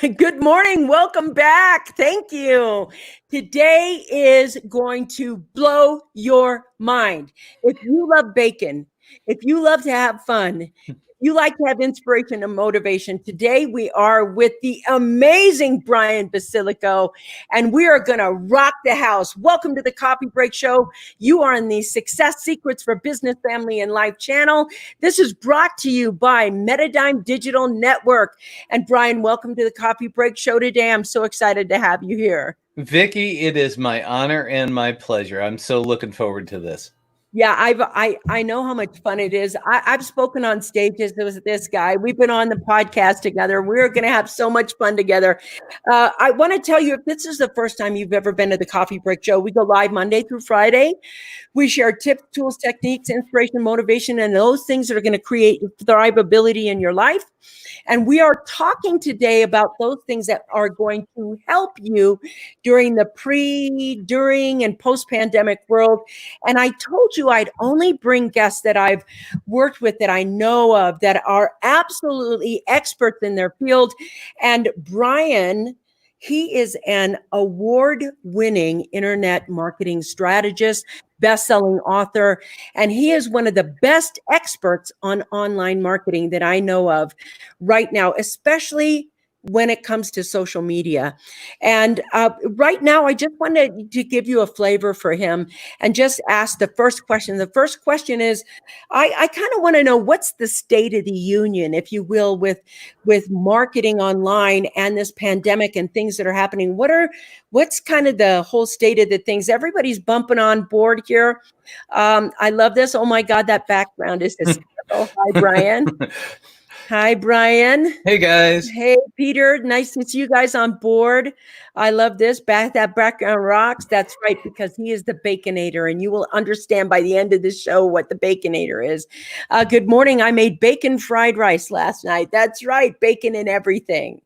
Good morning. Welcome back. Thank you. Today is going to blow your mind. If you love bacon, if you love to have fun, you like to have inspiration and motivation. Today we are with the amazing Brian Basilico, and we are going to rock the house. Welcome to the Coffee Break Show. You are in the Success Secrets for Business, Family, and Life channel. This is brought to you by Metadime Digital Network. And Brian, welcome to the Coffee Break Show today. I'm so excited to have you here. Vickie, it is my honor and my pleasure. I'm so looking forward to this. Yeah, I know how much fun it is. I've spoken on stages with this guy. We've been on the podcast together. We're going to have so much fun together. I want to tell you, if this is the first time you've ever been to the Coffee Break Show, we go live Monday through Friday. We share tips, tools, techniques, inspiration, motivation, and those things that are going to create thrivability in your life. And we are talking today about those things that are going to help you during the during, and post-pandemic world. And I told you I'd only bring guests that I've worked with, that I know of, that are absolutely experts in their field. And Brian, he is an award-winning internet marketing strategist, best-selling author, and he is one of the best experts on online marketing that I know of right now, especially when it comes to social media. And right now, I just wanted to give you a flavor for him and just ask the first question. The first question is, I kind of want to know what's the state of the union, if you will, with marketing online and this pandemic and things that are happening. What's kind of the whole state of the things? Everybody's bumping on board here. I love this. Oh my God, that background is hysterical. Hi, Brian. Hi, Brian. Hey, guys. Hey, Peter. Nice to see you guys on board. I love this. That background rocks. That's right, because he is the Baconator, and you will understand by the end of the show what the Baconator is. Good morning. I made bacon fried rice last night. That's right, bacon and everything.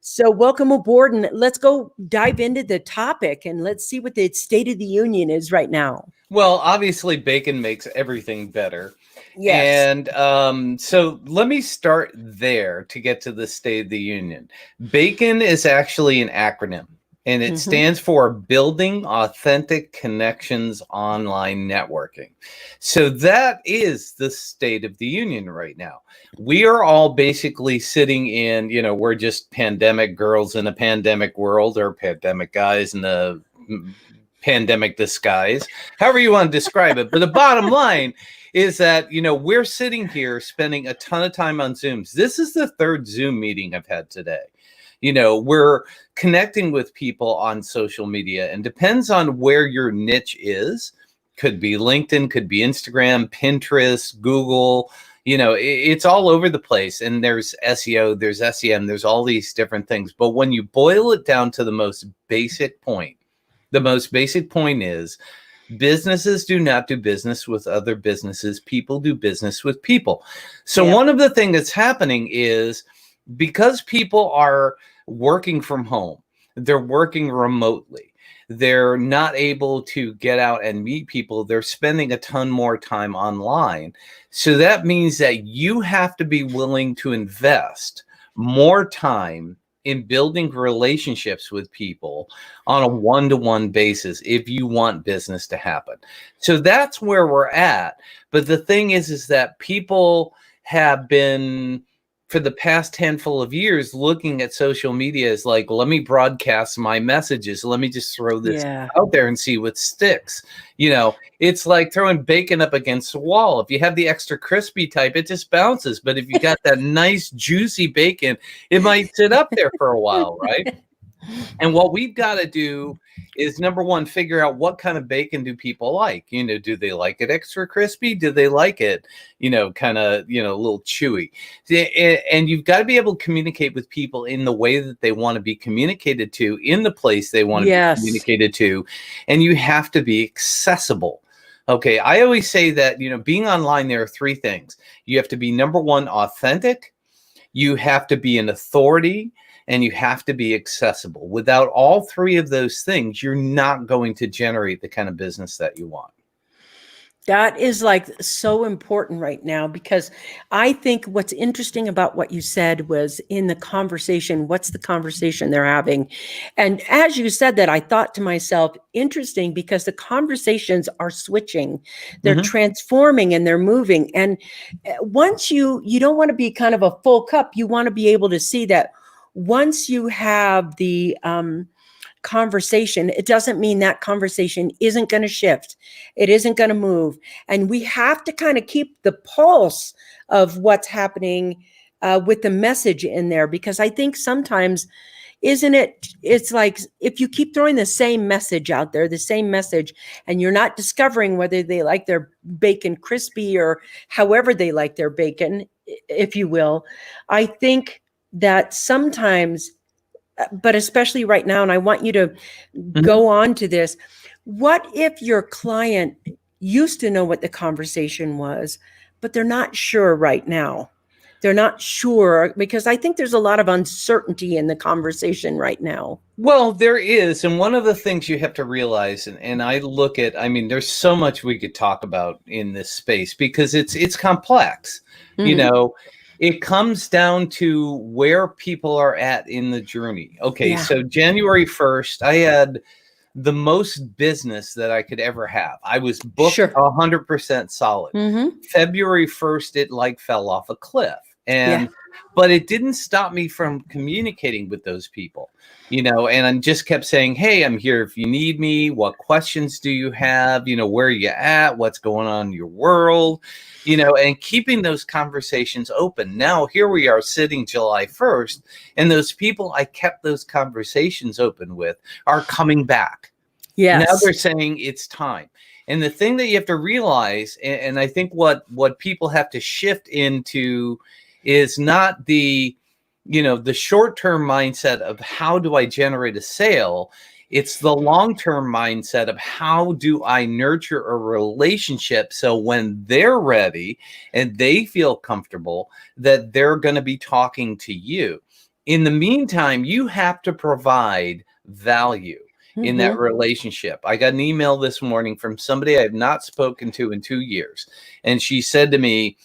So welcome aboard, and let's go dive into the topic, and let's see what the state of the union is right now. Well, obviously, bacon makes everything better. Yes. And so let me start there to get to the State of the Union. BACON is actually an acronym, and it stands for Building Authentic Connections Online Networking. So that is the State of the Union right now. We are all basically sitting in, we're just pandemic girls in a pandemic world, or pandemic guys in a pandemic disguise, however you want to describe it. But the bottom line is that, we're sitting here spending a ton of time on Zooms. This is the third Zoom meeting I've had today. We're connecting with people on social media, and depends on where your niche is. Could be LinkedIn, could be Instagram, Pinterest, Google, it's all over the place. And there's SEO, there's SEM, there's all these different things. But when you boil it down to the most basic point, is businesses do not do business with other businesses. People do business with people. So one of the things that's happening is, because people are working from home, they're working remotely, they're not able to get out and meet people, they're spending a ton more time online. So that means that you have to be willing to invest more time in building relationships with people on a one-to-one basis if you want business to happen. So that's where we're at. But the thing is that people have been, for the past handful of years, looking at social media as like, let me broadcast my messages. Let me just throw this out there and see what sticks. It's like throwing bacon up against a wall. If you have the extra crispy type, it just bounces. But if you got that nice juicy bacon, it might sit up there for a while, right? And what we've got to do is, number one, figure out what kind of bacon do people like. Do they like it extra crispy? Do they like it, kind of, a little chewy? And you've got to be able to communicate with people in the way that they want to be communicated to, in the place they want to be communicated to. And you have to be accessible. Okay, I always say that, being online, there are three things. You have to be, number one, authentic. You have to be an authority. And you have to be accessible. Without all three of those things, you're not going to generate the kind of business that you want. That is like so important right now, because I think what's interesting about what you said was in the conversation, what's the conversation they're having? And as you said that, I thought to myself, interesting, because the conversations are switching, they're Mhm. transforming and they're moving. And once you don't want to be kind of a full cup, you want to be able to see that once you have the conversation, it doesn't mean that conversation isn't going to shift. It isn't going to move. And we have to kind of keep the pulse of what's happening with the message in there, because I think sometimes, isn't it? It's like if you keep throwing the same message out there, the same message, and you're not discovering whether they like their bacon crispy or however they like their bacon, if you will. I think that sometimes, but especially right now, and I want you to Mhm. go on to this. What if your client used to know what the conversation was, but they're not sure right now? They're not sure, because I think there's a lot of uncertainty in the conversation right now. Well, there is. And one of the things you have to realize, and I look at, I mean, there's so much we could talk about in this space because it's complex. You Mhm. know, it comes down to where people are at in the journey. Okay, Yeah. so January 1st, I had the most business that I could ever have. I was booked Sure. 100% solid. Mm-hmm. February 1st, it like fell off a cliff. Yeah. And but it didn't stop me from communicating with those people, and I just kept saying, hey, I'm here if you need me. What questions do you have? Where are you at? What's going on in your world? And keeping those conversations open. Now, here we are sitting July 1st, and those people I kept those conversations open with are coming back. Now Yes. they're saying it's time. And the thing that you have to realize, and I think what people have to shift into is not the short-term mindset of how do I generate a sale. It's the long-term mindset of how do I nurture a relationship so when they're ready and they feel comfortable that they're going to be talking to you. In the meantime, you have to provide value in that Mm-hmm. relationship. I got an email this morning from somebody I have not spoken to in 2 years. And she said to me,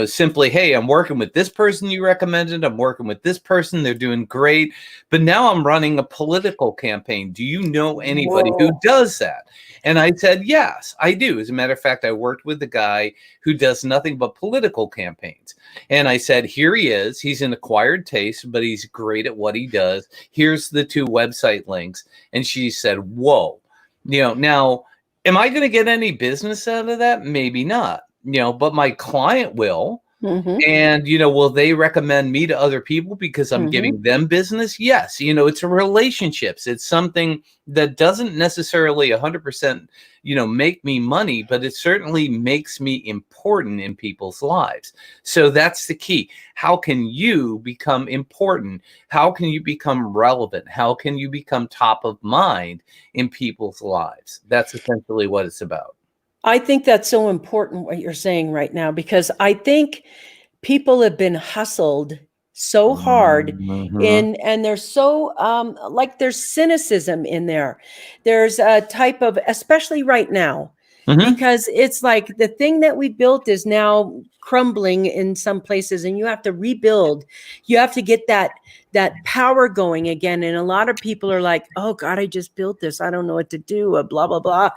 simply, hey, I'm working with this person you recommended. I'm working with this person. They're doing great. But now I'm running a political campaign. Do you know anybody who Whoa. does that? And I said, yes, I do. As a matter of fact, I worked with a guy who does nothing but political campaigns. And I said, here he is. He's an acquired taste, but he's great at what he does. Here's the 2 website links. And she said, whoa, now, am I going to get any business out of that? Maybe not, but my client will. Mm-hmm. And, will they recommend me to other people because I'm Mm-hmm. giving them business? Yes. It's a relationships. It's something that doesn't necessarily 100%, make me money, but it certainly makes me important in people's lives. So that's the key. How can you become important? How can you become relevant? How can you become top of mind in people's lives? That's essentially what it's about. I think that's so important what you're saying right now, because I think people have been hustled so hard Mhm. in, and there's so like there's cynicism in there. There's a type of, especially right now, Mhm. because it's like the thing that we built is now crumbling in some places, and you have to rebuild. You have to get that power going again. And a lot of people are like, oh God, I just built this, I don't know what to do, blah blah blah.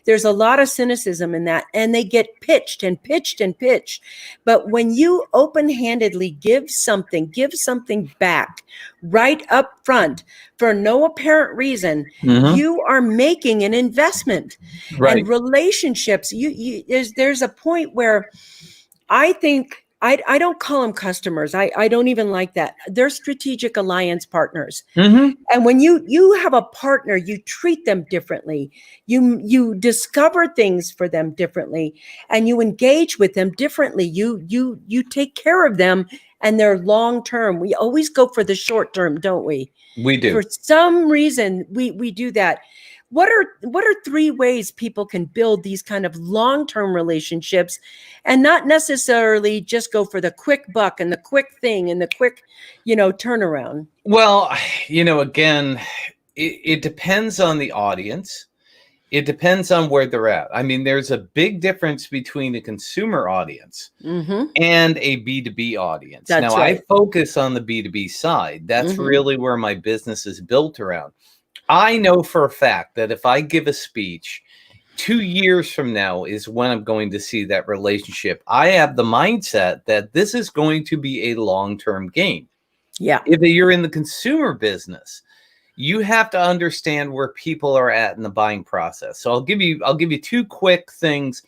There's a lot of cynicism in that, and they get pitched and pitched and pitched. But when you open-handedly give something back right up front for no apparent reason, Mhm. you are making an investment. And Right. relationships, you there's a point where I think I don't call them customers. I don't even like that. They're strategic alliance partners. Mhm. And when you have a partner, you treat them differently. You discover things for them differently, and you engage with them differently. You take care of them, and they're long term. We always go for the short term, don't we? We For do. some reason, we do that. What are 3 ways people can build these kind of long-term relationships, and not necessarily just go for the quick buck and the quick thing and the quick, turnaround? Well, again, it depends on the audience. It depends on where they're at. I mean, there's a big difference between a consumer audience and a B2B audience. That's Now, right. I focus on the B2B side. That's really where my business is built around. I know for a fact that if I give a speech, 2 years from now is when I'm going to see that relationship. I have the mindset that this is going to be a long-term game. Yeah. If you're in the consumer business, you have to understand where people are at in the buying process. So I'll give you two quick things,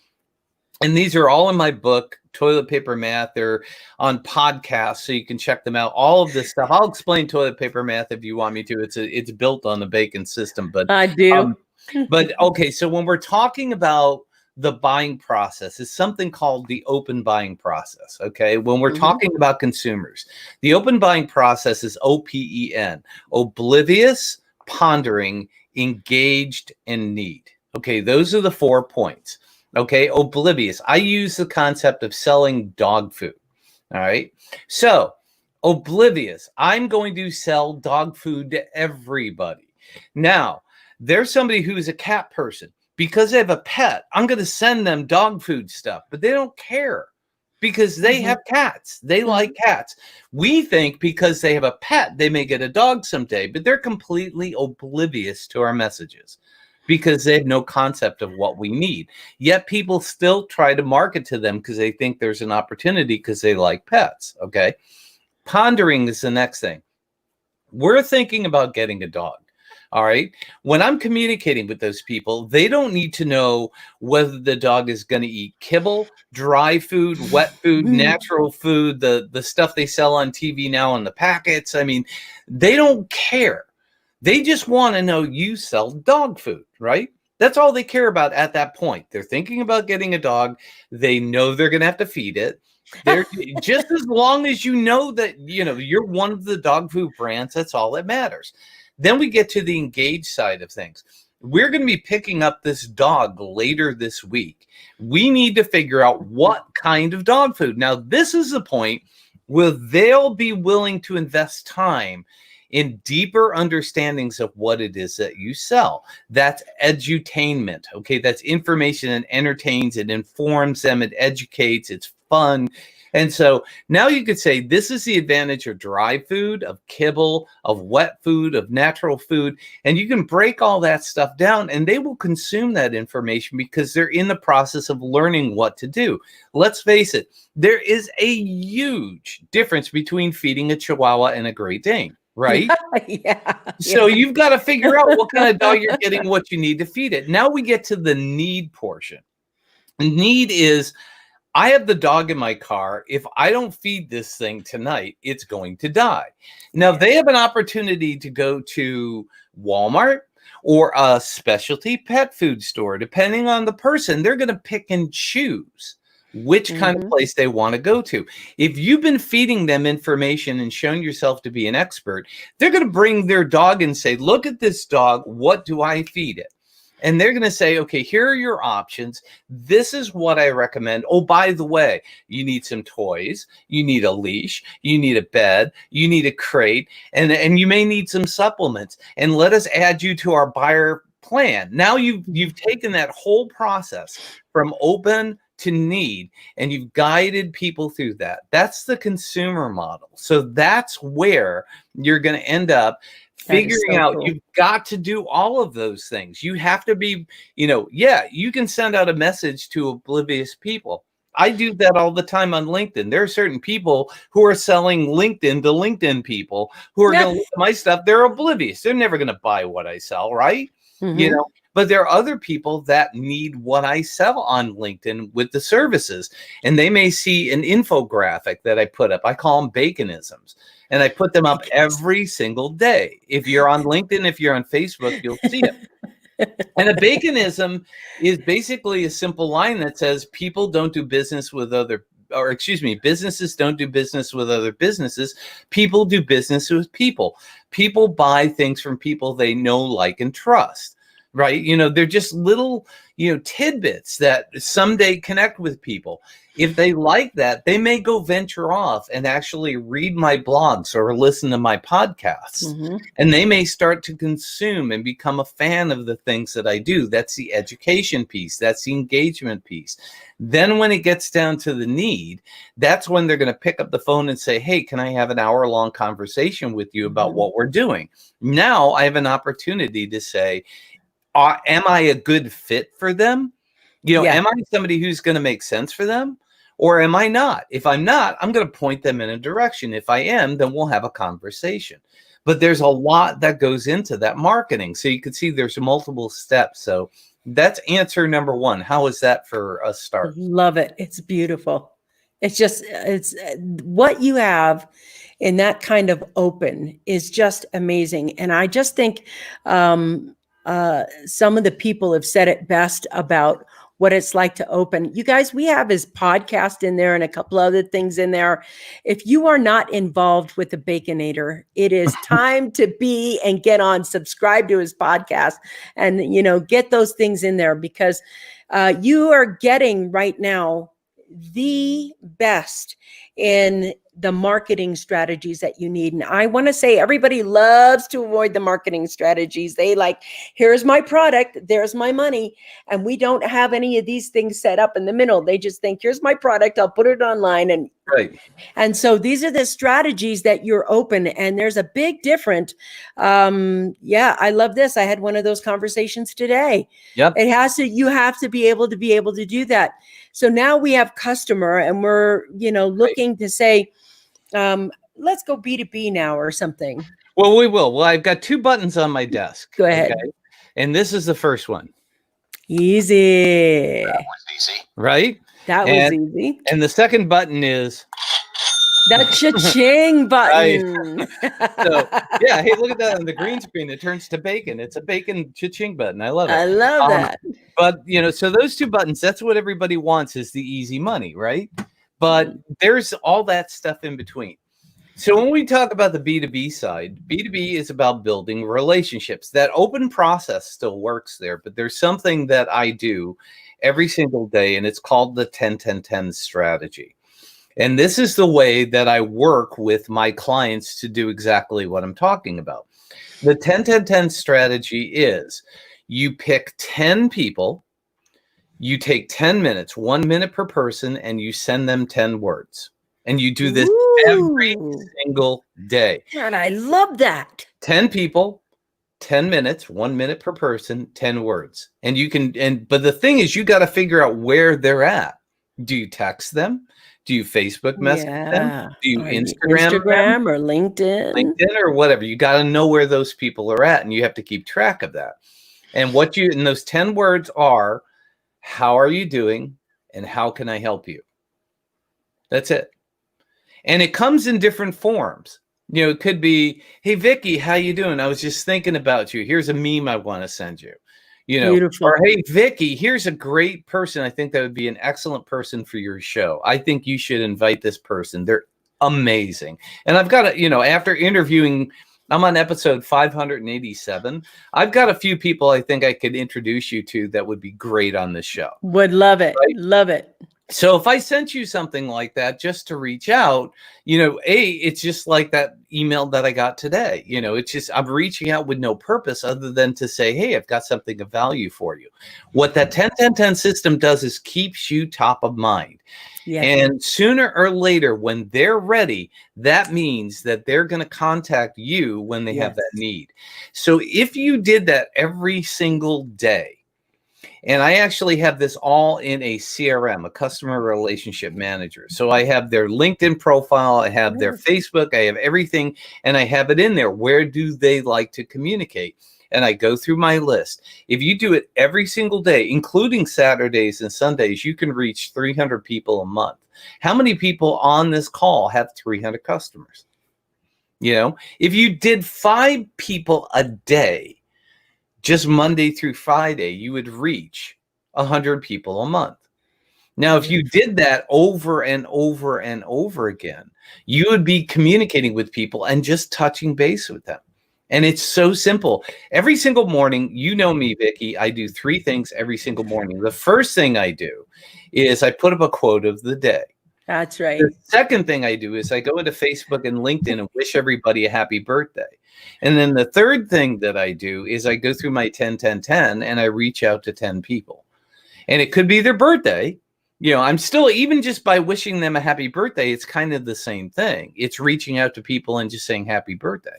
and these are all in my book, Toilet Paper Math. They're on podcasts, so you can check them out. All of this stuff. I'll explain toilet paper math if you want me to. It's built on the Bacon system, but I do. but okay. So when we're talking about the buying process, is something called the open buying process. Okay. When we're talking about consumers, the open buying process is OPEN, oblivious, pondering, engaged, and need. Okay. Those are the 4 points. Okay. Oblivious. I use the concept of selling dog food. All right. So oblivious. I'm going to sell dog food to everybody. Now, there's somebody who's a cat person. Because they have a pet, I'm going to send them dog food stuff, but they don't care because they have cats. They like cats. We think because they have a pet, they may get a dog someday, but they're completely oblivious to our messages because they have no concept of what we need. Yet people still try to market to them because they think there's an opportunity because they like pets. Okay. Pondering is the next thing. We're thinking about getting a dog. All right. When I'm communicating with those people, they don't need to know whether the dog is going to eat kibble, dry food, wet food, natural food, the stuff they sell on TV now in the packets. I mean, they don't care. They just want to know you sell dog food, right? That's all they care about at that point. They're thinking about getting a dog. They know they're going to have to feed it. They're just as long as you know that, you're one of the dog food brands, that's all that matters. Then we get to the engaged side of things. We're going to be picking up this dog later this week. We need to figure out what kind of dog food. Now, this is the point where they'll be willing to invest time in deeper understandings of what it is that you sell. That's edutainment. Okay, that's information and entertains, it informs them, it educates, it's fun. And so now you could say this is the advantage of dry food, of kibble, of wet food, of natural food. And you can break all that stuff down and they will consume that information because they're in the process of learning what to do. Let's face it, there is a huge difference between feeding a Chihuahua and a Great Dane. Right? So you've got to figure out what kind of dog you're getting, what you need to feed it. Now we get to the need portion. Need is, I have the dog in my car. If I don't feed this thing tonight, it's going to die. Now, they have an opportunity to go to Walmart or a specialty pet food store. Depending on the person, they're going to pick and choose which kind of place they want to go to. If you've been feeding them information and shown yourself to be an expert, they're going to bring their dog and say, look at this dog. What do I feed it? And they're going to say, okay, here are your options. This is what I recommend. Oh, by the way, you need some toys. You need a leash. You need a bed. You need a crate. And you may need some supplements. And let us add you to our buyer plan. Now you've taken that whole process from open to need, and you've guided people through that. That's the consumer model. So that's where you're going to end up figuring out. Cool. You've got to do all of those things. You have to be, you can send out a message to oblivious people. I do that all the time on LinkedIn. There are certain people who are selling LinkedIn to LinkedIn people who are going to look at my stuff. They're oblivious. They're never going to buy what I sell, right? But there are other people that need what I sell on LinkedIn with the services. And they may see an infographic that I put up. I call them baconisms. And I put them up every single day. If you're on LinkedIn, if you're on Facebook, you'll see it. And a baconism is basically a simple line that says people don't do business with businesses don't do business with other businesses. People do business with people. People buy things from people they know, like, and trust. Right? They're just little, tidbits that someday connect with people. If they like that, they may go venture off and actually read my blogs or listen to my podcasts. And they may start to consume and become a fan of the things that I do. That's the education piece. That's the engagement piece. Then when it gets down to the need, that's when they're going to pick up the phone and say, hey, can I have an hour-long conversation with you about what we're doing? Now I have an opportunity to say, am I a good fit for them? Am I somebody who's going to make sense for them? Or am I not? If I'm not, I'm going to point them in a direction. If I am, then we'll have a conversation. But there's a lot that goes into that marketing. So you can see there's multiple steps. So that's answer number one. How is that for a start? Love it. It's beautiful. It's what you have in that kind of open is just amazing. And I just think some of the people have said it best about what it's like to open. You guys, we have his podcast in there and a couple other things in there. If you are not involved with the Baconator, it is time to be and get on, subscribe to his podcast and, get those things in there because you are getting right now the best in the marketing strategies that you need. And I want to say everybody loves to avoid the marketing strategies. They like, here's my product, there's my money. And we don't have any of these things set up in the middle. They just think, here's my product, I'll put it online. And so these are the strategies that you're open. And there's a big difference. I love this. I had one of those conversations today. Yep. You have to be able to do that. So now we have customer and we're, looking to say, let's go B2B now or something. Well, we will. Well, I've got 2 buttons on my desk. Go ahead. Okay? And this is the first one. Easy. That was easy. Right? That was easy. And the second button is the cha-ching button. So, hey, look at that on the green screen. It turns to bacon. It's a bacon cha-ching button. I love it. I love that. But, so those 2 buttons, that's what everybody wants is the easy money, right? But there's all that stuff in between. So when we talk about the B2B side, B2B is about building relationships. That open process still works there, but there's something that I do every single day, and it's called the 10-10-10 strategy. And this is the way that I work with my clients to do exactly what I'm talking about. The 10-10-10 strategy is you pick 10 people, you take 10 minutes, 1 minute per person, and you send them 10 words. And you do this every single day. And I love that. 10 people, 10 minutes, 1 minute per person, 10 words. And you can, but the thing is, you got to figure out where they're at. Do you text them? Do you Facebook message them? Do you Instagram or LinkedIn? LinkedIn or whatever. You got to know where those people are at, and you have to keep track of that. And and those 10 words are, how are you doing? And how can I help you? That's it. And it comes in different forms. It could be, hey, Vickie, how you doing? I was just thinking about you. Here's a meme I want to send you. Beautiful. Or, hey, Vickie, here's a great person. I think that would be an excellent person for your show. I think you should invite this person. They're amazing. And I've got after interviewing, I'm on episode 587. I've got a few people I think I could introduce you to that would be great on this show. Would love it. Right? Love it. So if I sent you something like that just to reach out, it's just like that email that I got today. It's just I'm reaching out with no purpose other than to say, hey, I've got something of value for you. What that 10-10-10 system does is keeps you top of mind. Yeah. And sooner or later, when they're ready, that means that they're going to contact you when they have that need. So if you did that every single day, and I actually have this all in a CRM, a customer relationship manager. So I have their LinkedIn profile, I have their Facebook, I have everything, and I have it in there. Where do they like to communicate? And I go through my list. If you do it every single day, including Saturdays and Sundays, you can reach 300 people a month. How many people on this call have 300 customers? If you did 5 people a day, just Monday through Friday, you would reach 100 people a month. Now, if you did that over and over and over again, you would be communicating with people and just touching base with them. And it's so simple. Every single morning, you know me, Vickie, I do 3 things every single morning. The first thing I do is I put up a quote of the day. That's right. The second thing I do is I go into Facebook and LinkedIn and wish everybody a happy birthday. And then the third thing that I do is I go through my 10, 10, 10, and I reach out to 10 people. And it could be their birthday. You know, I'm still, even just by wishing them a happy birthday, it's kind of the same thing. It's reaching out to people and just saying happy birthday.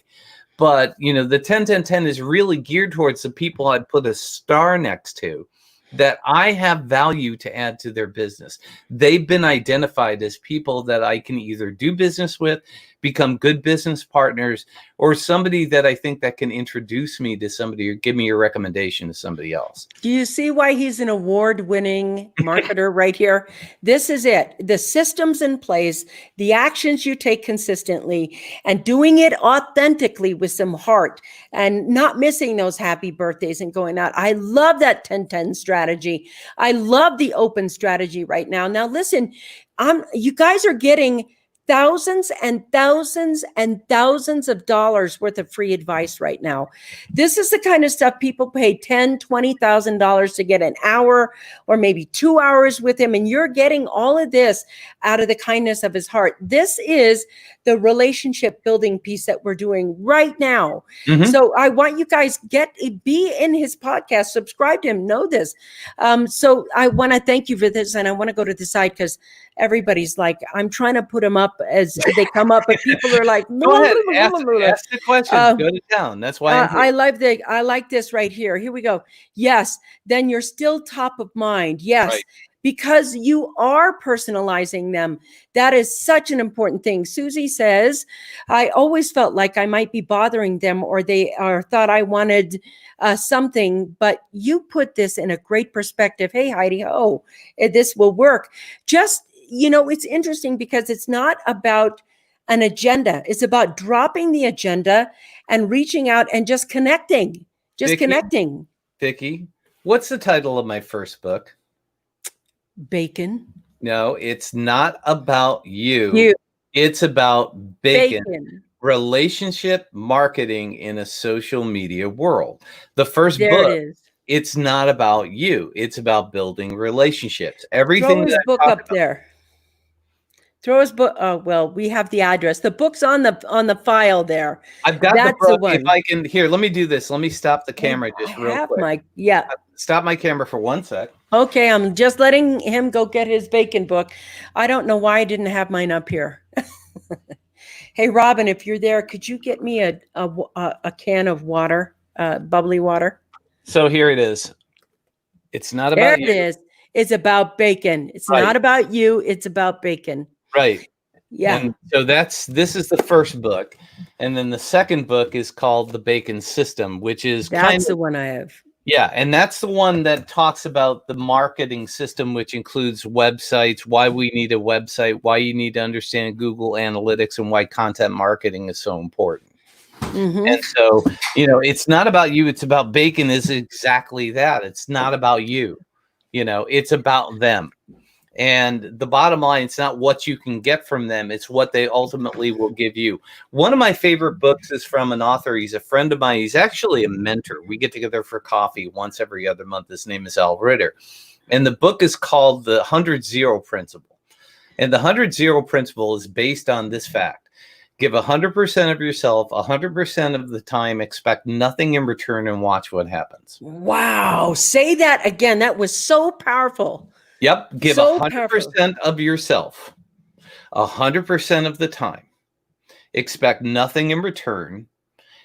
But, you know, the 10, 10, 10 is really geared towards the people I'd put a star next to that I have value to add to their business. They've been identified as people that I can either do business with, become good business partners, or somebody that I think that can introduce me to somebody or give me a recommendation to somebody else. Do you see why he's an award-winning marketer right here? This is it. The systems in place, the actions you take consistently, and doing it authentically with some heart and not missing those happy birthdays and going out. I love that 10-10 strategy. I love the open strategy right now. Now, listen, you guys are getting thousands and thousands and thousands of dollars worth of free advice right now. This is the kind of stuff people pay $10,000, $20,000 to get an hour or maybe 2 hours with him. And you're getting all of this out of the kindness of his heart. This is the relationship building piece that we're doing right now. Mhm. So I want you guys be in his podcast, subscribe to him, know this. So I want to thank you for this. And I want to go to the side because everybody's like, I'm trying to put them up as they come up, but people are like, Go ahead, ask the question. Go to town. That's why I like this right here. Here we go. Yes, then you're still top of mind. Yes. Right. Because you are personalizing them. That is such an important thing. Susie says, I always felt like I might be bothering them or they thought I wanted something, but you put this in a great perspective. Hey, Heidi, this will work. Just, you know, it's interesting because it's not about an agenda. It's about dropping the agenda and reaching out and just connecting. Connecting. Vickie, what's the title of my first book? Bacon. No, it's not about you. It's about bacon. Relationship marketing in a social media world. The first book, it's not about you. It's about building relationships. Everything. Throw his book up there. Throw his book. Oh, well, we have the address. The book's on the file there. I've got the book. If I can, here, let me do this. Let me stop the camera just real quick. Stop my camera for 1 sec. Okay, I'm just letting him go get his bacon book. I don't know why I didn't have mine up here. Hey, Robin, if you're there, could you get me a can of water, bubbly water? So here it is. It's not about you. There it is. It's about bacon. It's not about you. It's about bacon. Right. Yeah. And so this is the first book. And then the second book is called The Bacon System, which is that's the one I have. Yeah. And that's the one that talks about the marketing system, which includes websites, why we need a website, why you need to understand Google Analytics, and why content marketing is so important. Mm-hmm. And so, you know, it's not about you. It's about bacon is exactly that. It's not about you. You know, it's about them. And the bottom line, it's not what you can get from them. It's what they ultimately will give you. One of my favorite books is from an author. He's a friend of mine. He's actually a mentor. We get together for coffee once every other month. His name is Al Ritter. And the book is called The 100-0 Principle. And the 100-0 Principle is based on this fact. Give 100% of yourself, 100% of the time, expect nothing in return, and watch what happens. Wow. Say that again. That was so powerful. Yep. Give 100% of yourself, 100% of the time, expect nothing in return,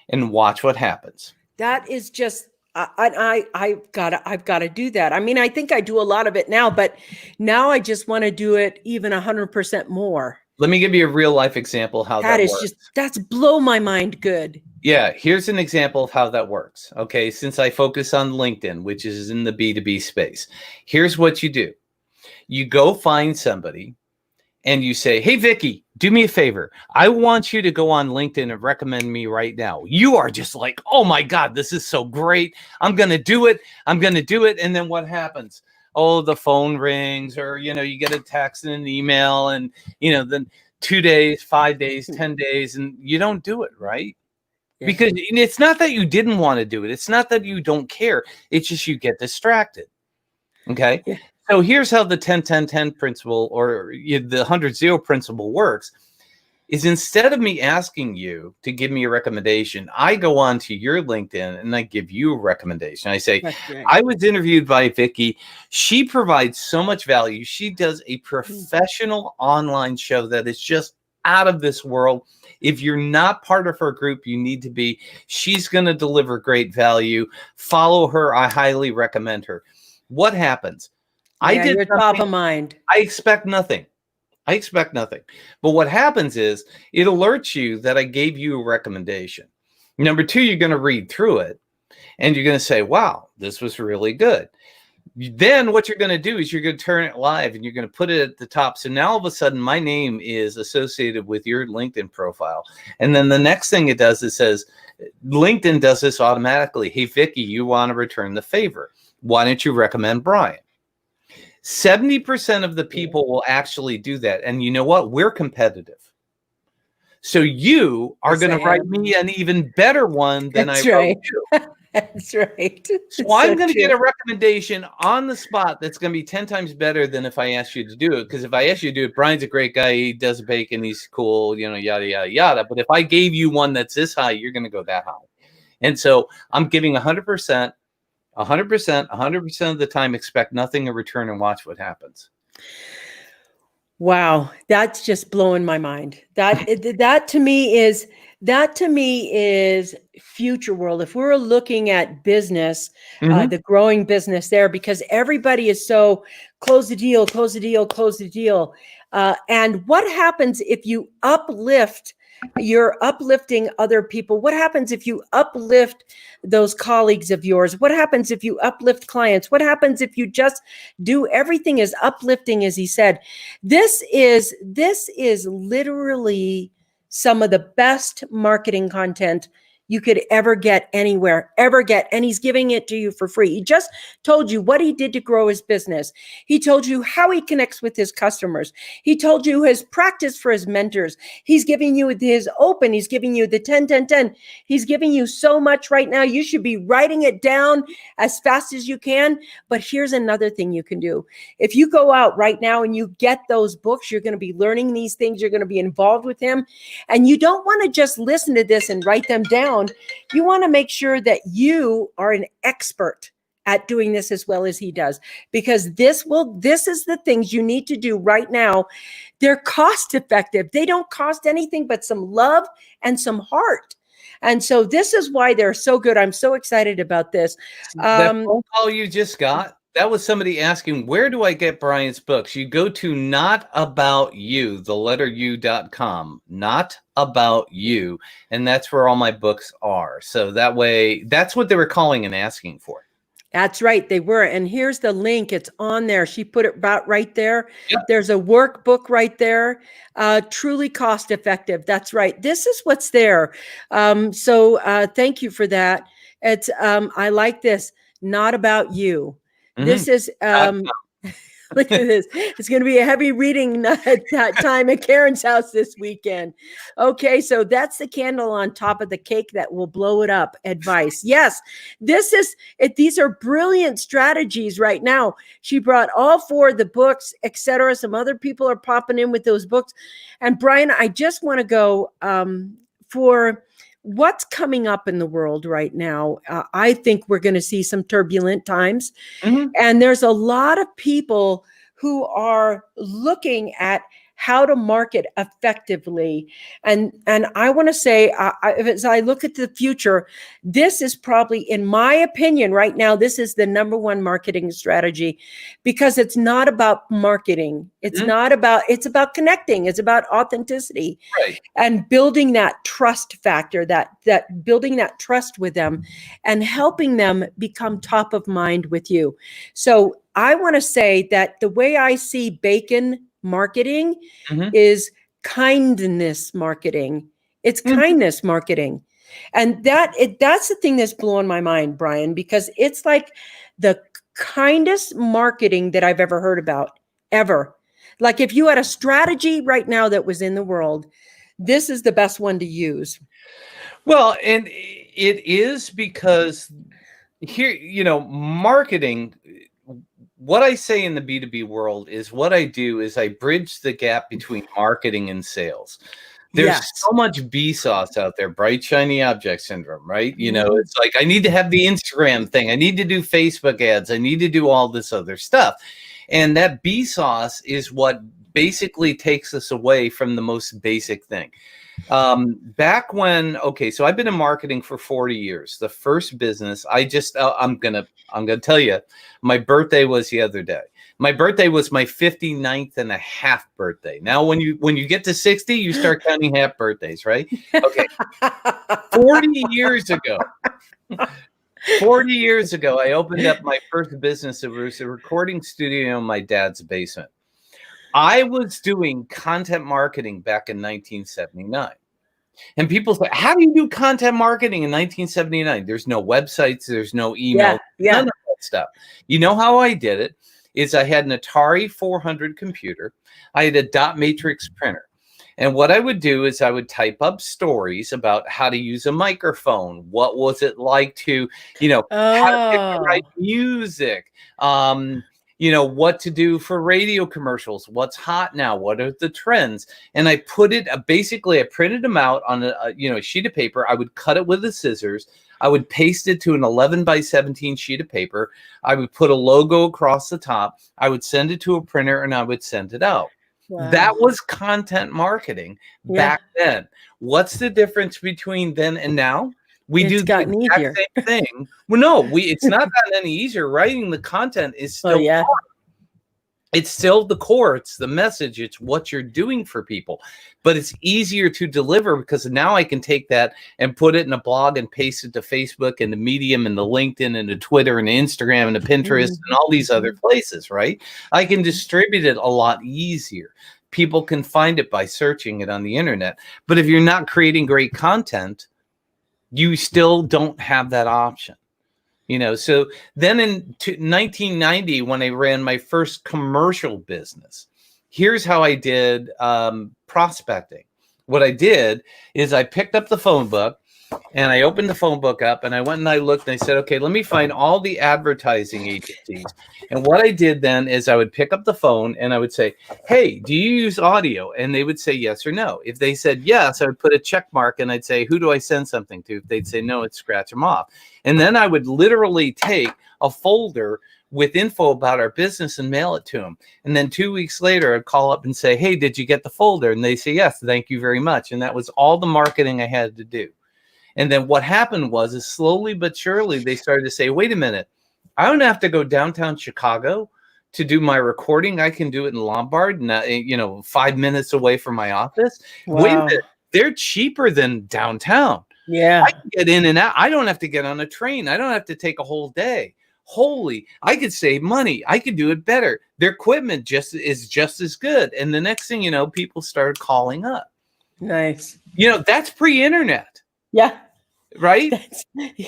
and watch what happens. That is just, I've got to do that. I mean, I think I do a lot of it now, but now I just want to do it even 100% more. Let me give you a real life example of how that works. That's blow my mind good. Yeah, here's an example of how that works. Okay, since I focus on LinkedIn, which is in the B2B space, here's what you do. You go find somebody and you say, hey, Vickie, do me a favor. I want you to go on LinkedIn and recommend me right now. You are just like, oh my God, this is so great. I'm going to do it. I'm going to do it. And then what happens? Oh, the phone rings, or, you know, you get a text and an email, and, you know, then 2 days, 5 days, 10 days, and you don't do it, right? Yeah. Because it's not that you didn't want to do it. It's not that you don't care. It's just you get distracted. Okay. Yeah. So here's how the 10-10-10 principle, or the 100-0 principle works. Is instead of me asking you to give me a recommendation, I go on to your LinkedIn and I give you a recommendation. I say, Right. I was interviewed by Vickie. She provides so much value. She does a professional online show that is just out of this world. If you're not part of her group, you need to be. She's going to deliver great value. Follow her. I highly recommend her. What happens? I did you're top of mind. I expect nothing. But what happens is it alerts you that I gave you a recommendation. Number two, you're going to read through it and you're going to say, wow, this was really good. Then what you're going to do is you're going to turn it live and you're going to put it at the top. So now all of a sudden my name is associated with your LinkedIn profile. And then the next thing it does is says, LinkedIn does this automatically. Hey, Vickie, you want to return the favor. Why don't you recommend Brian? 70% of the people will actually do that. And you know what? We're competitive. So you are going to write me an even better one than I wrote you. That's right. So I'm going to get a recommendation on the spot that's going to be 10 times better than if I asked you to do it. Because if I asked you to do it, Brian's a great guy. He does bacon. He's cool, yada, yada, yada. But if I gave you one that's this high, you're going to go that high. And so I'm giving 100%. 100% of the time, expect nothing in return and watch what happens. Wow, that's just blowing my mind. That to me is future world. If we're looking at business, the growing business there, because everybody is so close the deal. And what happens if you uplift? You're uplifting other people. What happens if you uplift those colleagues of yours? What happens if you uplift clients? What happens if you just do everything as uplifting as he said? This is literally some of the best marketing content you could ever get anywhere, and he's giving it to you for free. He just told you what he did to grow his business. He told you how he connects with his customers. He told you his practice for his mentors. He's giving you his open. He's giving you the 10-10-10. He's giving you so much right now. You should be writing it down as fast as you can. But here's another thing you can do. If you go out right now and you get those books, you're going to be learning these things. You're going to be involved with him. And you don't want to just listen to this and write them down. You want to make sure that you are an expert at doing this as well as he does, because this is the things you need to do right now. They're cost effective. They don't cost anything but some love and some heart. And so this is why they're so good. I'm so excited about this. That phone call you just got, that was somebody asking, where do I get Brian's books? You go to notaboutyou.com, Not About You, and that's where all my books are. So that way, that's what they were calling and asking for. That's right, they were. And here's the link. It's on there. She put it about right there. Yep. There's a workbook right there. Truly cost effective. That's right. This is what's there. So thank you for that. It's I like this. Not About You. This is look at this. It's going to be a heavy reading time at Karen's house this weekend. Okay, so that's the candle on top of the cake that will blow it up. Advice. Yes, this is it. These are brilliant strategies right now. She brought all four of the books, etc. Some other people are popping in with those books. And Brian, I just want to go for what's coming up in the world right now. I think we're going to see some turbulent times. And there's a lot of people who are looking at how to market effectively. And I want to say, as I look at the future, this is probably, in my opinion, right now, this is the number one marketing strategy, because it's not about marketing. It's not about, it's about connecting. It's about authenticity, right, and building that trust factor, that building that trust with them and helping them become top of mind with you. So I want to say that the way I see bacon marketing is kindness marketing. It's kindness marketing. And that's the thing that's blowing my mind, Brian, because it's like the kindest marketing that I've ever heard about, ever. Like if you had a strategy right now that was in the world, this is the best one to use. Well, and it is because here, marketing, what I say in the B2B world is what I do is I bridge the gap between marketing and sales. There's Yes. so much B sauce out there, bright, shiny object syndrome, right? It's like, I need to have the Instagram thing. I need to do Facebook ads. I need to do all this other stuff. And that B sauce is what basically takes us away from the most basic thing. Back when, so I've been in marketing for 40 years. The first business, I'm gonna tell you, my birthday was the other day. My birthday was my 59th and a half birthday. Now, when you get to 60, you start counting half birthdays, right? Okay. 40 years ago, I opened up my first business. It was a recording studio in my dad's basement. I was doing content marketing back in 1979. And people say, how do you do content marketing in 1979? There's no websites, there's no email, none of that stuff. You know how I did it? Is I had an Atari 400 computer. I had a dot matrix printer. And what I would do is I would type up stories about how to use a microphone. What was it like to, how to write music? What to do for radio commercials, what's hot now, what are the trends. And I put it, basically I printed them out on a sheet of paper. I would cut it with the scissors. I would paste it to an 11 by 17 sheet of paper. I would put a logo across the top. I would send it to a printer and I would send it out. Wow. That was content marketing back then. What's the difference between then and now? We do the exact same thing. Well, no, it's not gotten any easier. Writing the content is still hard. It's still the core. It's the message. It's what you're doing for people. But it's easier to deliver because now I can take that and put it in a blog and paste it to Facebook and the Medium and the LinkedIn and the Twitter and the Instagram and the Pinterest and all these other places, right? I can distribute it a lot easier. People can find it by searching it on the internet. But if you're not creating great content, you still don't have that option. So then in 1990, when I ran my first commercial business, here's how I did prospecting. What I did is I picked up the phone book and I opened the phone book up and I went and I looked and I said, okay, let me find all the advertising agencies. And what I did then is I would pick up the phone and I would say, hey, do you use audio? And they would say yes or no. If they said yes, I would put a check mark and I'd say, who do I send something to? If they'd say no, I'd scratch them off. And then I would literally take a folder with info about our business and mail it to them. And then 2 weeks later, I'd call up and say, hey, did you get the folder? And they say, yes, thank you very much. And that was all the marketing I had to do. And then what happened is slowly but surely, they started to say, wait a minute, I don't have to go downtown Chicago to do my recording. I can do it in Lombard, 5 minutes away from my office. Wow. Wait a minute, they're cheaper than downtown. Yeah. I can get in and out. I don't have to get on a train. I don't have to take a whole day. I could save money. I could do it better. Their equipment is just as good. And the next thing you know, people started calling up. Nice. That's pre-internet. Yeah. Right?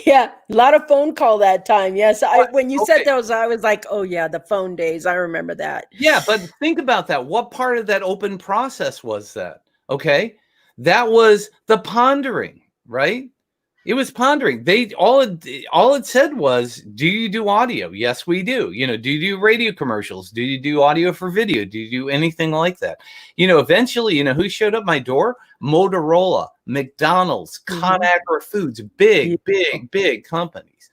A lot of phone call that time. Yes. When you said those, I was like, oh yeah, the phone days. I remember that. Yeah. But think about that. What part of that open process was that? Okay. That was the pondering, right? It was pondering. All it said was, do you do audio? Yes, we do. Do you do radio commercials? Do you do audio for video? Do you do anything like that? Eventually, who showed up my door? Motorola, McDonald's, ConAgra Foods, big companies.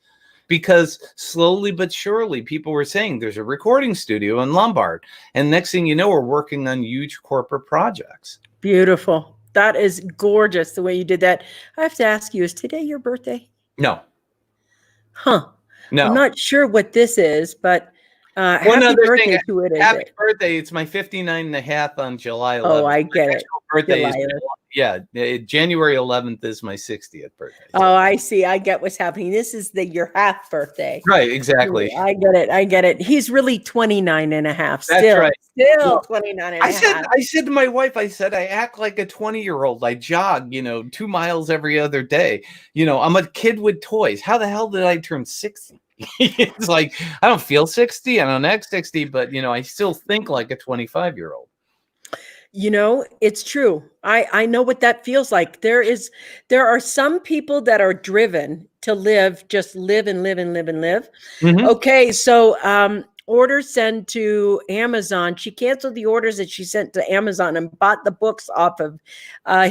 Because slowly but surely, people were saying there's a recording studio in Lombard. And next thing you know, we're working on huge corporate projects. Beautiful. That is gorgeous, the way you did that. I have to ask you, is today your birthday? No. Huh. No. I'm not sure what this is, but happy birthday to it. Happy birthday. It's my 59 and a half on July 11th. Oh, I get it. Birthday is, January 11th is my 60th birthday. So. Oh, I see. I get what's happening. This is your half birthday. Right, exactly. I get it. He's really 29 and a half. That's still, right. Still 29 and a half. I said to my wife, I act like a 20-year-old. I jog, 2 miles every other day. I'm a kid with toys. How the hell did I turn 60? It's like, I don't feel 60. I don't act 60, but, I still think like a 25-year-old. It's true. I know what that feels like. There are some people that are driven to just live and live and live and live. Mhm. Okay, so orders sent to Amazon. She canceled the orders that she sent to Amazon and bought the books off of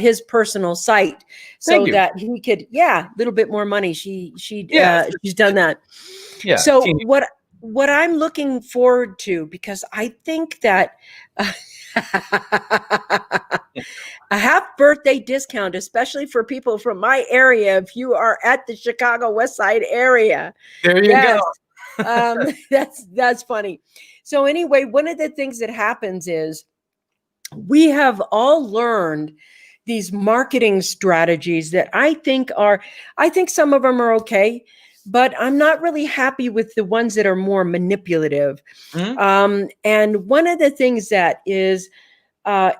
his personal site Thank so you. that he could, a little bit more money. Yeah. She's done that. Yeah. So what I'm looking forward to, because I think that a half birthday discount, especially for people from my area, if you are at the Chicago West Side area. There you Yes. go. That's funny. So anyway, one of the things that happens is we have all learned these marketing strategies that I think some of them are okay, but I'm not really happy with the ones that are more manipulative. Mhm. And one of the things that is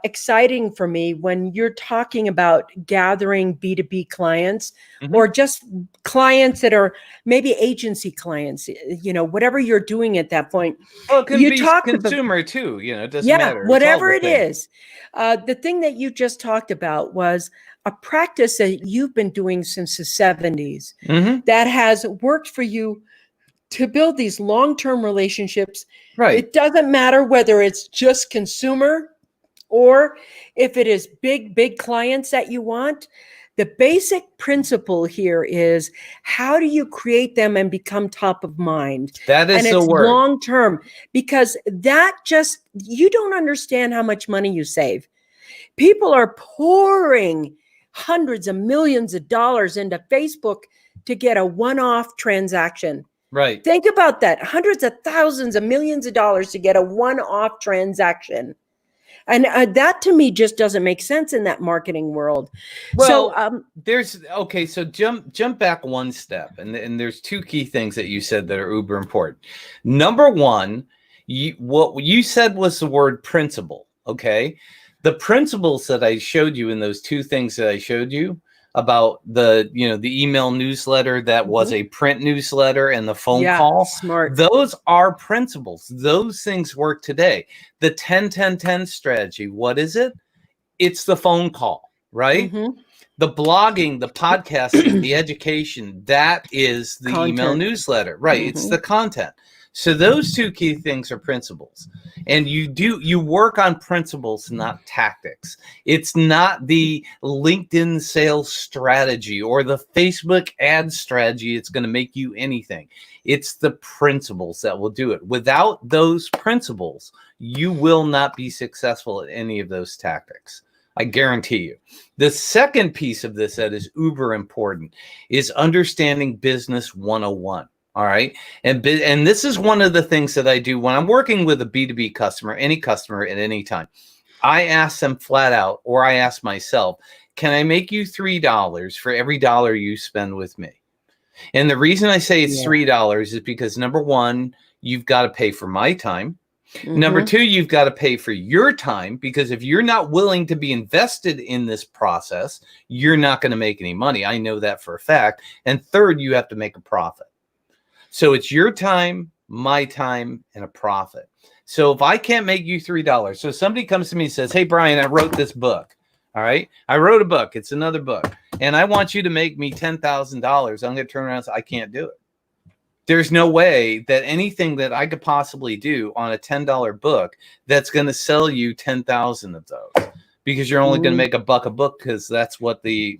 exciting for me when you're talking about gathering B2B clients, Mhm. or just clients that are maybe agency clients, whatever you're doing at that point. Well, it can You be talked about, consumer too. It doesn't matter. It's all whatever the it same. is. The thing that you just talked about was a practice that you've been doing since the 70s Mhm. that has worked for you to build these long-term relationships. Right. It doesn't matter whether it's just consumer or if it is big clients that you want. The basic principle here is, how do you create them and become top of mind? That And is the it's word. long term, because you don't understand how much money you save. People are pouring hundreds of millions of dollars into Facebook to get a one-off transaction. Right. Think about that. Hundreds of thousands of millions of dollars to get a one-off transaction. And that to me just doesn't make sense in that marketing world. So, Well, so jump back one step, and there's two key things that you said that are uber important. Number one, what you said was the word principle. Okay, the principles that I showed you in those two things that I showed you about the email newsletter that was a print newsletter and the phone call, smart. those are principles. Those things work today. The 10-10-10 strategy, what is it? It's the phone call, right? Mm-hmm. The blogging, the podcasting, the education, that is the email Content. newsletter, right? Mm-hmm. It's the content. So those two key things are principles. And you work on principles, not tactics. It's not the LinkedIn sales strategy or the Facebook ad strategy. It's going to make you anything. It's the principles that will do it. Without those principles, you will not be successful at any of those tactics. I guarantee you. The second piece of this that is uber important is understanding business 101. All right. And this is one of the things that I do when I'm working with a B2B customer, any customer at any time. I ask them flat out, or I ask myself, can I make you $3 for every dollar you spend with me? And the reason I say it's $3 is because, number one, you've got to pay for my time. Mm-hmm. Number two, you've got to pay for your time, because if you're not willing to be invested in this process, you're not going to make any money. I know that for a fact. And third, you have to make a profit. So it's your time, my time, and a profit. So if I can't make you $3, so somebody comes to me and says, hey, Brian, I wrote this book. All right. I wrote a book. It's another book. And I want you to make me $10,000. I'm going to turn around and say, I can't do it. There's no way that anything that I could possibly do on a $10 book that's going to sell you 10,000 of those, because you're only going to make $1 a book, because that's what the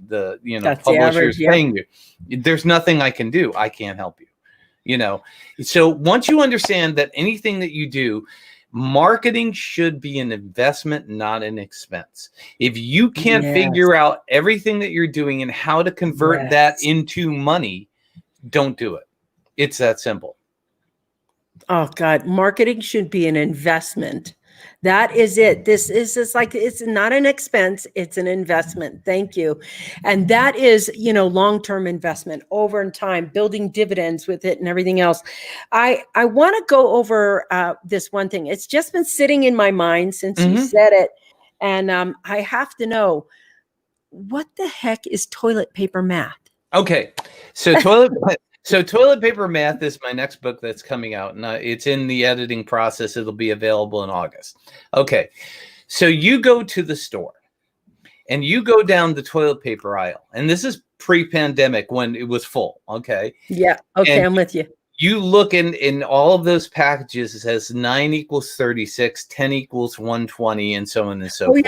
publisher is paying you. There's nothing I can do. I can't help you. So once you understand that anything that you do, marketing should be an investment, not an expense. If you can't figure out everything that you're doing and how to convert that into money, don't do it. It's that simple. Oh God, marketing should be an investment. That is it. This is just like, it's not an expense, it's an investment. Thank you. And that is, long-term investment over in time, building dividends with it and everything else. I want to go over this one thing. It's just been sitting in my mind since you said it. And I have to know, what the heck is toilet paper math? Okay. So toilet paper math is my next book that's coming out, and it's in the editing process. It'll be available in August. Okay. So you go to the store and you go down the toilet paper aisle, and this is pre-pandemic when it was full. Okay. Yeah. Okay. And I'm with you. you look in all of those packages, it says 9 equals 36, 10 equals 120, and so on and so Oh, forth.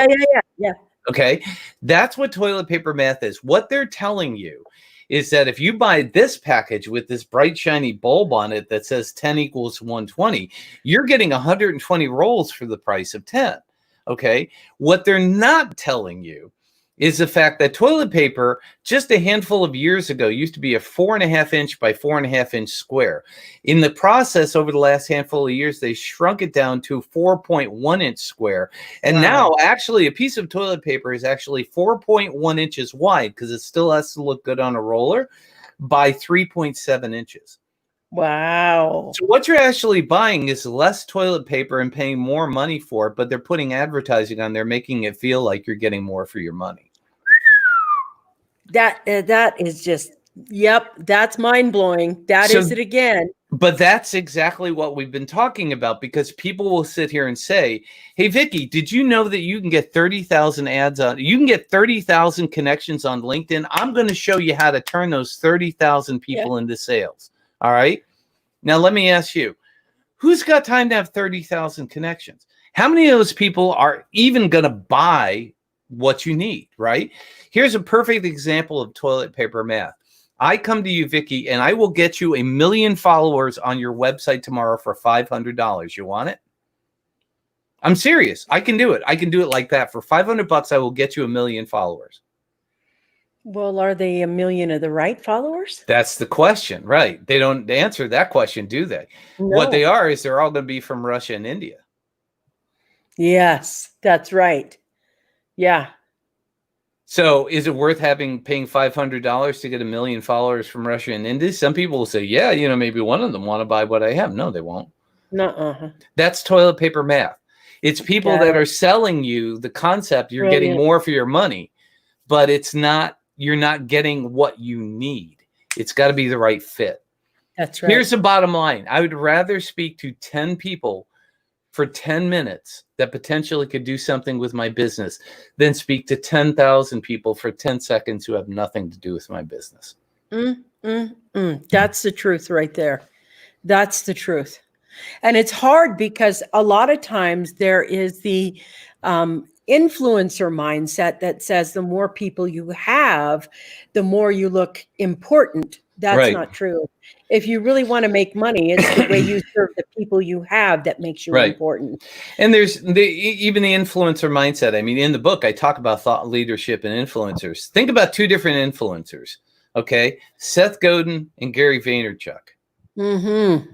yeah. Okay. That's what toilet paper math is. What they're telling you is that if you buy this package with this bright, shiny bulb on it that says 10 equals 120, you're getting 120 rolls for the price of 10. Okay. What they're not telling you is the fact that toilet paper just a handful of years ago used to be a 4.5 inch by 4.5 inch square. In the process, over the last handful of years, they shrunk it down to 4.1 inch square. And now actually a piece of toilet paper is actually 4.1 inches wide, because it still has to look good on a roller, by 3.7 inches. Wow. So what you're actually buying is less toilet paper and paying more money for it, but they're putting advertising on there, making it feel like you're getting more for your money. That is just, yep, that's mind-blowing. That is it again. But that's exactly what we've been talking about, because people will sit here and say, hey, Vickie, did you know that you can get 30,000 ads on, you can get 30,000 connections on LinkedIn? I'm going to show you how to turn those 30,000 people into sales. All right. Now, let me ask you, who's got time to have 30,000 connections? How many of those people are even going to buy what you need? Right. Here's a perfect example of toilet paper math. I come to you, Vickie, and I will get you 1 million followers on your website tomorrow for $500. You want it? I'm serious. I can do it. I can do it like that. For $500, I will get you 1 million followers. Well, are they 1 million of the right followers? That's the question, right? They don't answer that question, do they? No. What they are is they're all going to be from Russia and India. Yes, that's right. Yeah. So is it worth paying $500 to get 1 million followers from Russia and India? Some people will say, yeah, maybe one of them want to buy what I have. No, they won't. Nuh-uh. That's toilet paper math. It's people that are selling you the concept you're getting more for your money, but you're not getting what you need. It's got to be the right fit. That's right. Here's the bottom line. I would rather speak to 10 people for 10 minutes that potentially could do something with my business than speak to 10,000 people for 10 seconds who have nothing to do with my business. That's the truth right there. That's the truth. And it's hard because a lot of times there is the influencer mindset that says the more people you have, the more you look important. That's not true. If you really want to make money, it's the way you serve the people you have that makes you important. And there's even the influencer mindset. I mean, in the book, I talk about thought leadership and influencers. Think about two different influencers. Okay. Seth Godin and Gary Vaynerchuk.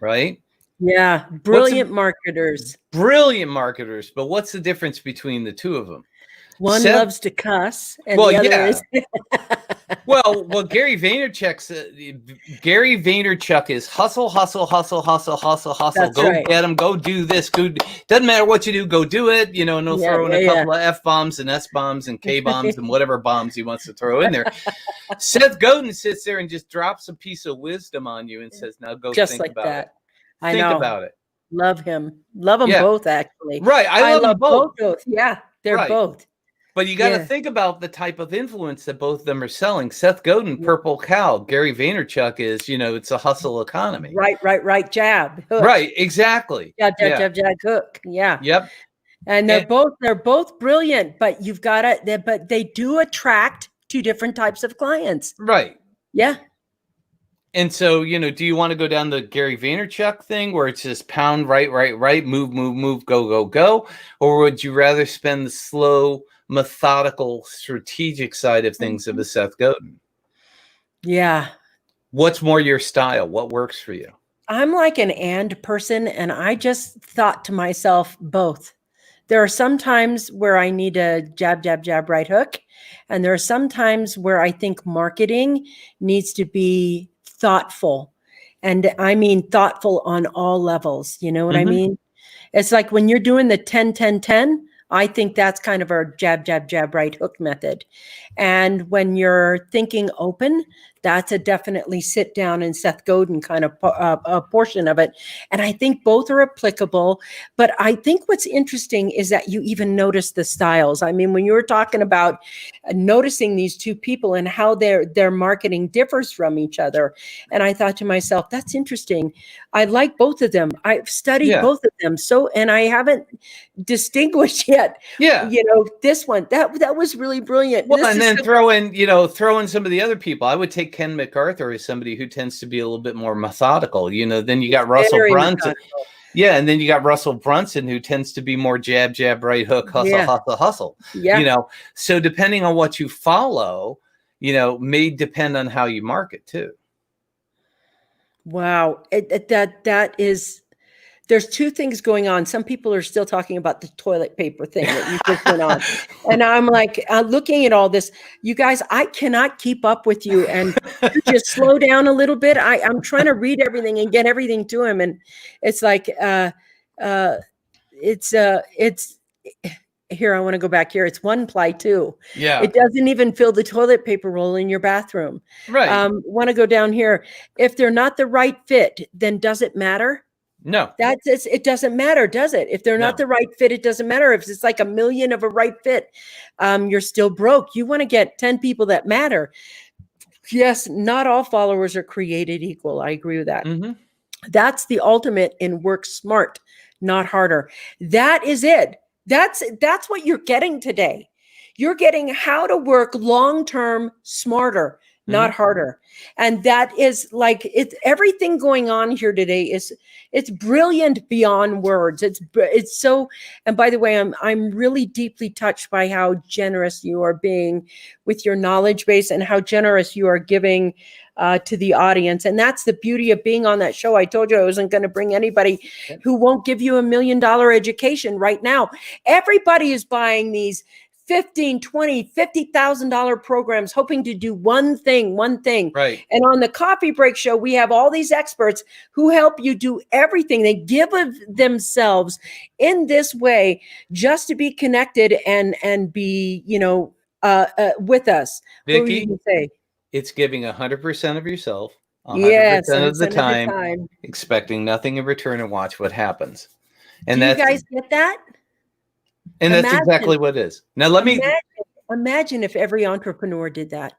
Right? Yeah. Brilliant marketers. Brilliant marketers. But what's the difference between the two of them? One loves to cuss, and the other is. well, Gary Vaynerchuk is hustle. That's go get them. Go do this. Doesn't matter what you do. Go do it. And he'll throw in a couple of F-bombs and S-bombs and K-bombs and whatever bombs he wants to throw in there. Seth Godin sits there and just drops a piece of wisdom on you and says, "Now go just think like about that. it. I Think know. about it." Love him. Love them both, actually. Right. I love them both. Yeah, they're both. But you got to think about the type of influence that both of them are selling. Seth Godin, purple cow. Gary Vaynerchuk is, it's a hustle economy. Right. Jab. Hook. Right. Exactly. Jab, hook. Yeah. Yep. And they're both brilliant, but but they do attract two different types of clients. Right. Yeah. And so, do you want to go down the Gary Vaynerchuk thing where it's just pound, right, move, go? Or would you rather spend the slow, methodical, strategic side of things of a Seth Godin? Yeah. What's more your style? What works for you? I'm like an and person, and I just thought to myself, both. There are some times where I need a jab, right hook. And there are some times where I think marketing needs to be thoughtful. And I mean thoughtful on all levels. You know what I mean? It's like when you're doing the 10-10-10, I think that's kind of our jab, right hook method. And when you're thinking open, That's a definitely sit down and Seth Godin kind of a portion of it. And I think both are applicable. But I think what's interesting is that you even notice the styles. I mean, when you were talking about noticing these two people and how their marketing differs from each other. And I thought to myself, that's interesting. I like both of them. I've studied both of them. So, and I haven't distinguished yet. Yeah. You know, this one, that was really brilliant. Well, and then throw in some of the other people. I would take Ken MacArthur as somebody who tends to be a little bit more methodical. You know, then you got Russell Brunson. Yeah, and then you got Russell Brunson, who tends to be more jab, jab, right hook, hustle, hustle, hustle. Yeah. You know, so depending on what you follow, you know, may depend on how you market too. Wow, that is. There's two things going on. Some people are still talking about the toilet paper thing that you just went on. And I'm like, looking at all this, you guys, I cannot keep up with you. And you just slow down a little bit. I'm trying to read everything and get everything to him. And it's like, it's here. I want to go back here. It's one ply too. Yeah. It doesn't even fill the toilet paper roll in your bathroom. Right. Want to go down here. If they're not the right fit, then does it matter? No, it doesn't matter, does it? If they're not the right fit, it doesn't matter. If it's like a million of a right fit, you're still broke. You want to get 10 people that matter. Yes, not all followers are created equal. I agree with that. Mm-hmm. That's the ultimate in work smart, not harder. That is it. That's what you're getting today. You're getting how to work long-term smarter, not harder. And that is like, it's everything going on here today it's brilliant beyond words. It's so, and by the way, I'm really deeply touched by how generous you are being with your knowledge base and how generous you are giving to the audience. And that's the beauty of being on that show. I told you I wasn't going to bring anybody who won't give you $1 million education right now. Everybody is buying these $15,000, $20,000, $50,000 programs, hoping to do one thing. Right. And on the Coffee Break Show, we have all these experts who help you do everything. They give of themselves in this way just to be connected and be, with us. Vickie, what were you going to say? It's giving 100% of yourself, 100% of the time, expecting nothing in return, and watch what happens. And do you guys get that? And that's exactly what it is. Now, imagine if every entrepreneur did that.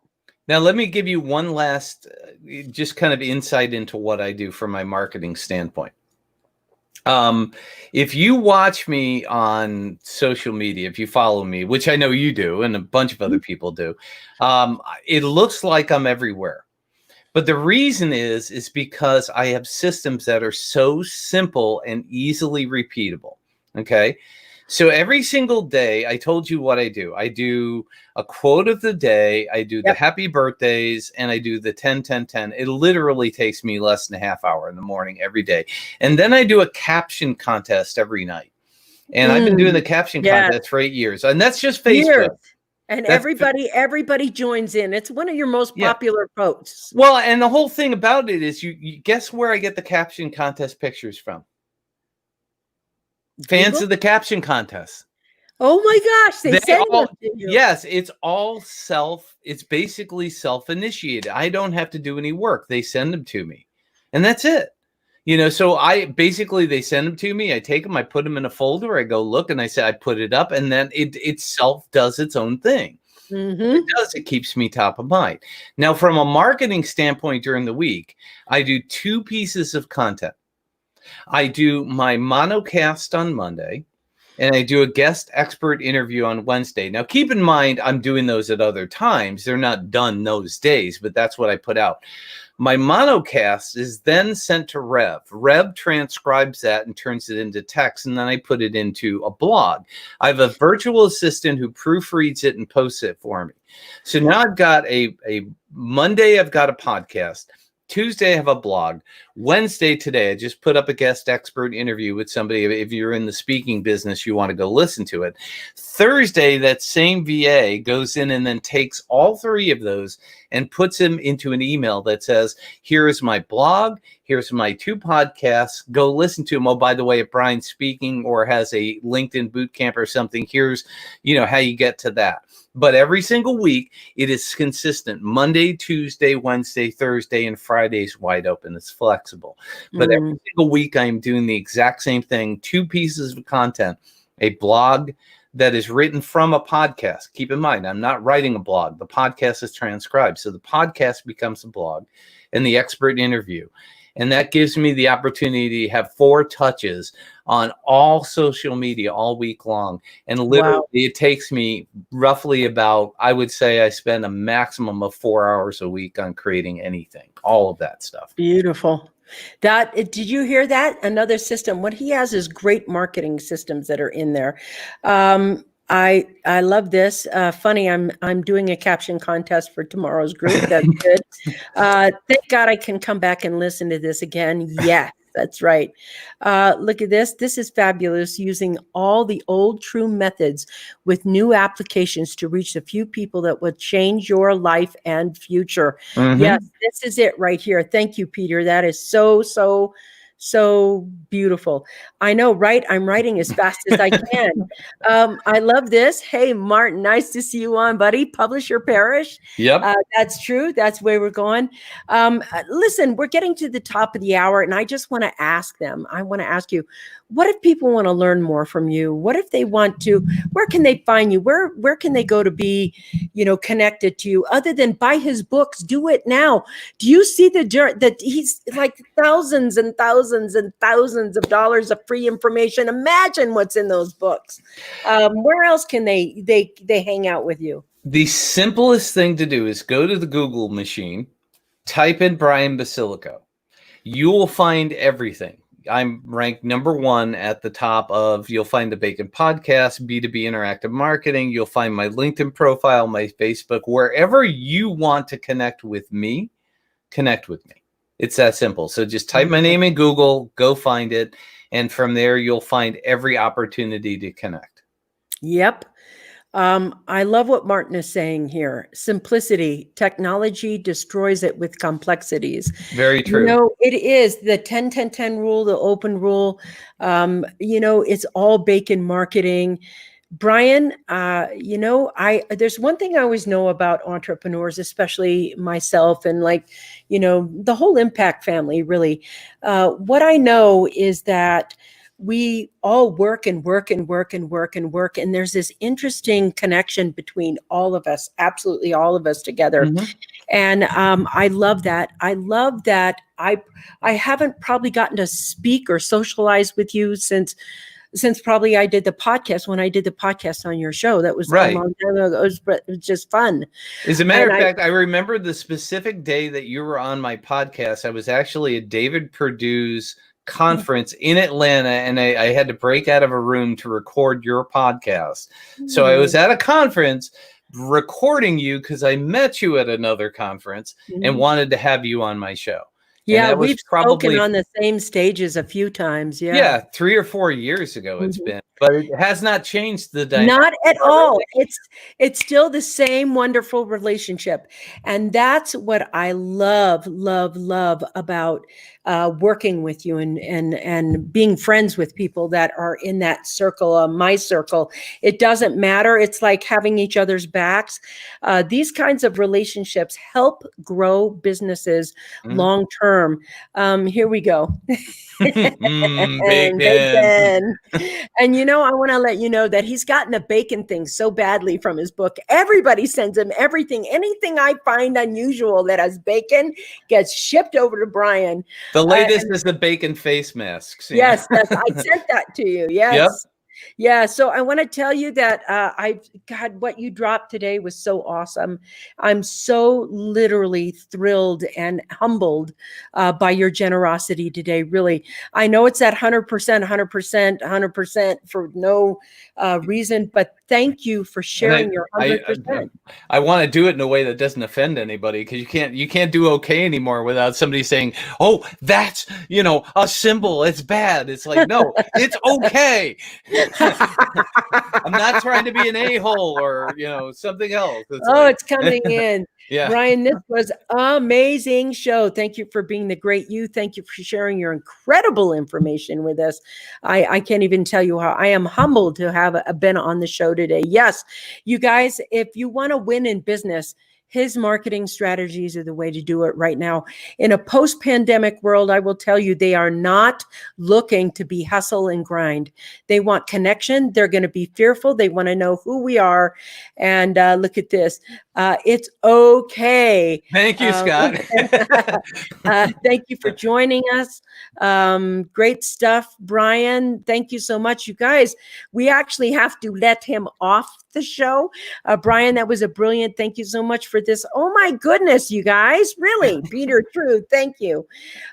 Now, let me give you one last, just kind of insight into what I do from my marketing standpoint. If you watch me on social media, if you follow me, which I know you do, and a bunch of other people do, it looks like I'm everywhere. But the reason is because I have systems that are so simple and easily repeatable. Okay. So every single day, I told you what I do. I do a quote of the day. I do the happy birthdays, and I do the 10, 10, 10. It literally takes me less than a half hour in the morning every day. And then I do a caption contest every night. And I've been doing the caption contest for 8 years. And that's just Facebook. And everybody joins in. It's one of your most popular posts. Well, and the whole thing about it is you guess where I get the caption contest pictures from? Fans Google? Of the caption contest. Oh my gosh, they send them to you. Yes, it's basically self-initiated. I don't have to do any work. They send them to me. And that's it. So they send them to me. I take them, I put them in a folder, I go look, and I say I put it up, and then it self does its own thing. It does. It keeps me top of mind. Now, from a marketing standpoint during the week, I do 2 pieces of content. I do my monocast on Monday, and I do a guest expert interview on Wednesday. Now, keep in mind, I'm doing those at other times. They're not done those days, but that's what I put out. My monocast is then sent to Rev. Rev transcribes that and turns it into text, and then I put it into a blog. I have a virtual assistant who proofreads it and posts it for me. So now I've got a Monday, I've got a podcast. Tuesday, I have a blog. Wednesday, today, I just put up a guest expert interview with somebody. If you're in the speaking business, you want to go listen to it. Thursday, that same VA goes in and then takes all 3 of those and puts them into an email that says, here's my blog, here's my 2 podcasts, go listen to them. Oh, by the way, if Brian's speaking or has a LinkedIn boot camp or something, here's, how you get to that. But every single week, it is consistent. Monday, Tuesday, Wednesday, Thursday, and Friday's wide open. It's flexible. But every single week, I'm doing the exact same thing. 2 pieces of content, a blog that is written from a podcast. Keep in mind, I'm not writing a blog. The podcast is transcribed. So the podcast becomes a blog and the expert interview. And that gives me the opportunity to have 4 touches on all social media all week long. And literally, It takes me roughly about, I would say I spend a maximum of 4 hours a week on creating anything, all of that stuff. Beautiful. Did you hear that? Another system. What he has is great marketing systems that are in there. I love this. Funny, I'm doing a caption contest for tomorrow's group. That's good. Thank God I can come back and listen to this again. Yes, that's right. Look at this. This is fabulous. Using all the old true methods with new applications to reach the few people that will change your life and future. Yes, this is it right here. Thank you, Peter. That is so beautiful. I know, right? I'm writing as fast as I can. I love this. Hey, Martin, nice to see you on, buddy. Publish your parish. Yep. That's true. That's where we're going. Listen, we're getting to the top of the hour, and I just want to ask them. I want to ask you, what if people want to learn more from you? What if they want to? Where can they find you? Where can they go to be, connected to you? Other than buy his books, do it now. Do you see that he's like thousands and thousands and thousands of dollars of free information? Imagine what's in those books. Where else can they hang out with you? The simplest thing to do is go to the Google machine, type in Brian Basilico. You will find everything. I'm ranked number 1 at the top of, you'll find the Bacon Podcast, B2B Interactive Marketing. You'll find my LinkedIn profile, my Facebook, wherever you want to connect with me, connect with me. It's that simple. So just type my name in Google, go find it. And from there, you'll find every opportunity to connect. Yep. I love what Martin is saying here. Simplicity. Technology destroys it with complexities. Very true. It is the 10-10-10 rule, the open rule. It's all bacon marketing. Brian, there's one thing I always know about entrepreneurs, especially myself and the whole Impact family, really. What I know is that we all work and work and work and work and work. And there's this interesting connection between all of us, absolutely all of us together. And I love that. I love that I haven't probably gotten to speak or socialize with you since probably I did the podcast, when I did the podcast on your show. That was right. A long time ago. It was just fun. As a matter of fact, I remember the specific day that you were on my podcast. I was actually at David Perdue's conference in Atlanta, and I had to break out of a room to record your podcast. So I was at a conference recording you because I met you at another conference and wanted to have you on my show. Yeah, we've spoken on the same stages a few times. Yeah, 3 or 4 years ago it's been, but it has not changed the dynamic. Not at all. It's still the same wonderful relationship, and that's what I love about working with you and being friends with people that are in that circle, my circle. It doesn't matter. It's like having each other's backs. These kinds of relationships help grow businesses long term. Here we go. Bacon. And I want to let you know that he's gotten a bacon thing so badly from his book. Everybody sends him everything. Anything I find unusual that has bacon gets shipped over to Brian. The latest is the bacon face masks. Yes, I sent that to you. Yes. Yep. Yeah. So I want to tell you that God, what you dropped today was so awesome. I'm so literally thrilled and humbled by your generosity today. Really. I know it's that 100% for no reason, but thank you for sharing your 100%. I want to do it in a way that doesn't offend anybody, because you can't do okay anymore without somebody saying, "Oh, that's a symbol. It's bad." It's like, no, it's okay. I'm not trying to be an a-hole or something else. It's coming in. Yeah. Brian, this was amazing show. Thank you for being the great you. Thank you for sharing your incredible information with us. I can't even tell you how I am humbled to have been on the show today. Yes, you guys, if you want to win in business, his marketing strategies are the way to do it right now. In a post-pandemic world, I will tell you, they are not looking to be hustle and grind. They want connection. They're going to be fearful. They want to know who we are. And look at this. It's okay. Thank you, Scott. Thank you for joining us. Great stuff, Brian. Thank you so much. You guys, we actually have to let him off the show. Brian, that was a brilliant. Thank you so much for this. Oh my goodness, you guys, really, Peter, true. Thank you.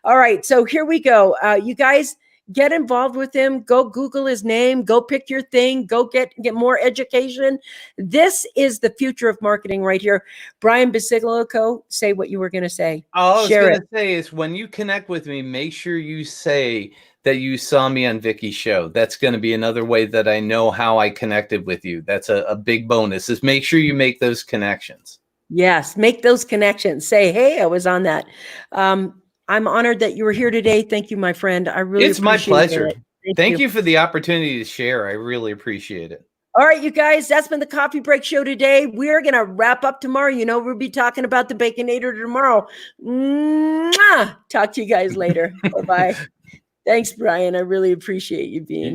All right, so here we go. You guys, get involved with him. Go Google his name. Go pick your thing. Go get more education. This is the future of marketing right here. Brian Basilico, say what you were going to say. All I was Share going it. to say is when you connect with me, make sure you say that you saw me on Vickie's show. That's going to be another way that I know how I connected with you. That's a big bonus, is make sure you make those connections. Yes, make those connections. Say, hey, I was on that. I'm honored that you were here today. Thank you, my friend. I really It's my pleasure. it. Thank you for the opportunity to share. I really appreciate it. All right, you guys, that's been the Coffee Break Show today. We're going to wrap up tomorrow. You know, we'll be talking about the Baconator tomorrow. Mwah! Talk to you guys later. Bye-bye. Thanks, Brian. I really appreciate you being here.